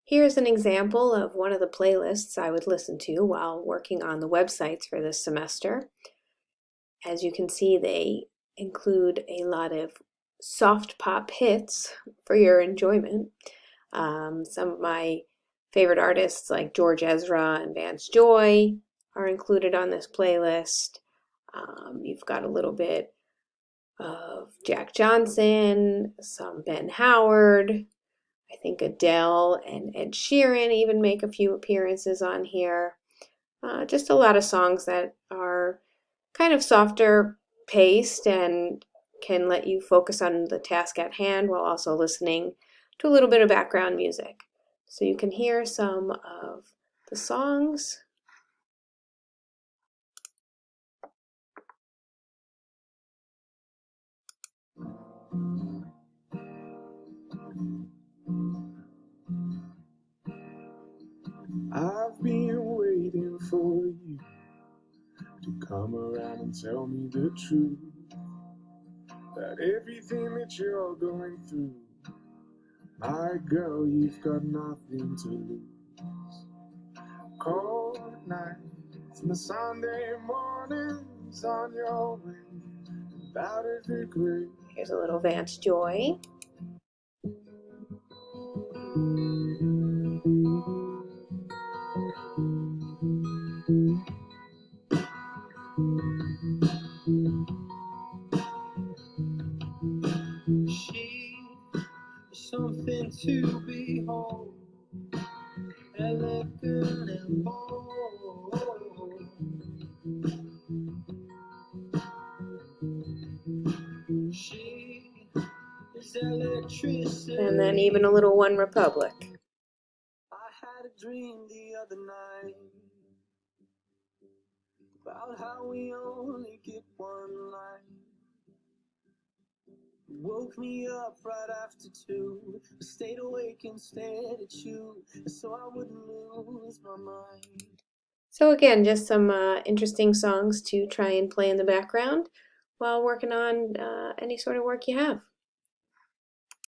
Here's an example of one of the playlists I would listen to while working on the websites for this semester. As you can see, they include a lot of soft pop hits for your enjoyment. Some of my favorite artists like George Ezra and Vance Joy are included on this playlist. You've got a little bit of Jack Johnson, some Ben Howard. I think Adele and Ed Sheeran even make a few appearances on here. Just a lot of songs that are kind of softer paced and can let you focus on the task at hand while also listening to a little bit of background music. So you can hear some of the songs. I've been waiting for you to come around and tell me the truth about everything that you're going through. My girl, you've got nothing to lose. Cold nights and the Sunday mornings on your way without a degree. Here's a little Vance Joy. She is something to behold, elegant and bold. She is electricity. And then even a little One Republic. I had a dream the other night about how we only get one life. You woke me up right after 2, I stayed awake and stared at you, so I wouldn't lose my mind. So again, just some interesting songs to try and play in the background while working on any sort of work you have.